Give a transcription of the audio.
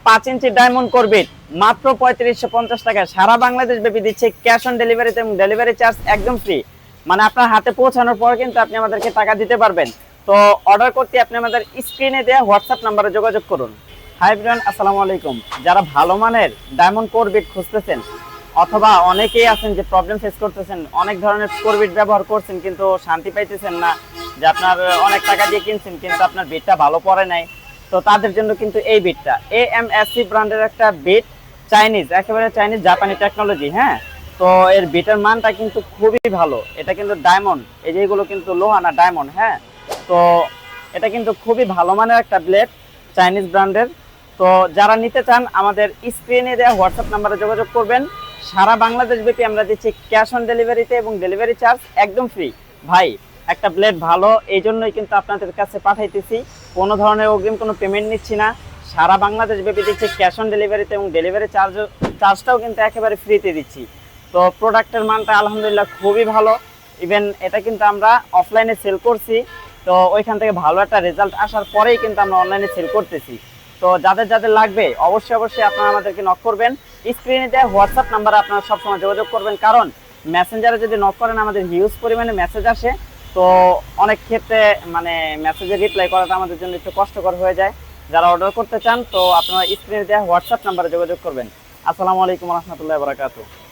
5 ইঞ্চি diamond করবিট মাত্র 3550 টাকায় সারা বাংলাদেশ ব্যাপী দিচ্ছে ক্যাশ অন ডেলিভারিতে এবং ডেলিভারি চার্জ একদম ফ্রি। মানে আপনার হাতে পৌঁছানোর পর কিন্তু আপনি আমাদেরকে টাকা দিতে পারবেন। তো অর্ডার করতে আপনি আমাদের স্ক্রিনে দেওয়া হোয়াটসঅ্যাপ নাম্বারে যোগাযোগ করুন। হাই এভরিওয়ান, আসসালামু আলাইকুম। যারা ভালো মানের ডায়মন্ড করবিট খুঁজতেছেন অথবা অনেকেই আছেন যে প্রবলেম ফেস করতেছেন, অনেক ধরনের করবিট ব্যবহার করছেন কিন্তু শান্তি পাইতেছেন না, যে আপনার অনেক টাকা দিয়ে কিনছেন কিন্তু আপনার বিটটা ভালো পড়ে নাই, তো তাদের জন্য কিন্তু এই বিটটা AMSC ব্র্যান্ডের একটা বিট, চাইনিজ, একেবারে চাইনিজ জাপানি টেকনোলজি। হ্যাঁ, তো এর বিটের মানটা কিন্তু খুবই ভালো। এটা কিন্তু ডায়মন্ড, এই যে এগুলো কিন্তু লোহা না, ডায়মন্ড। হ্যাঁ, তো এটা কিন্তু খুবই ভালো মানের একটা ব্লেড, চাইনিজ ব্র্যান্ডের। তো যারা নিতে চান আমাদের স্ক্রিনে দেওয়া হোয়াটসঅ্যাপ নাম্বারে যোগাযোগ করবেন। সারা বাংলাদেশ ব্যাপী আমরা দিচ্ছি ক্যাশ অন ডেলিভারিতে এবং ডেলিভারি চার্জ একদম ফ্রি। ভাই, একটা ব্লেড ভালো এই জন্যই কিন্তু আপনাদের কাছে পাঠাইতেছি, কোনো ধরনের অগ্রিম কোনো পেমেন্ট নিচ্ছি না। সারা বাংলাদেশ ব্যাপী দিচ্ছি ক্যাশ অন ডেলিভারিতে এবং ডেলিভারি চার্জটাও কিন্তু একেবারে ফ্রিতে দিচ্ছি। তো প্রোডাক্টের মানটা আলহামদুলিল্লাহ খুবই ভালো। ইভেন এটা কিন্তু আমরা অফলাইনে সেল করছি, তো ওইখান থেকে ভালো একটা রেজাল্ট আসার পরেই কিন্তু আমরা অনলাইনে সেল করতেছি। তো যাদের যাদের লাগবে অবশ্যই আপনারা আমাদেরকে নক করবেন। স্ক্রিনে দেওয়া হোয়াটসঅ্যাপ নাম্বারে আপনারা সবসময় যোগাযোগ করবেন, কারণ মেসেঞ্জারে যদি নক করেন আমাদের হিউজ পরিমাণে মেসেজ আসে, তো অনেক ক্ষেত্রে মানে মেসেজে রিপ্লাই করাটা আমাদের জন্য একটু কষ্টকর হয়ে যায়। যারা অর্ডার করতে চান তো আপনারা স্ক্রিনে দেওয়া হোয়াটসঅ্যাপ নাম্বারে যোগাযোগ করবেন। আসসালামু আলাইকুম রহমতুল্লাহ বারাকাতুহু।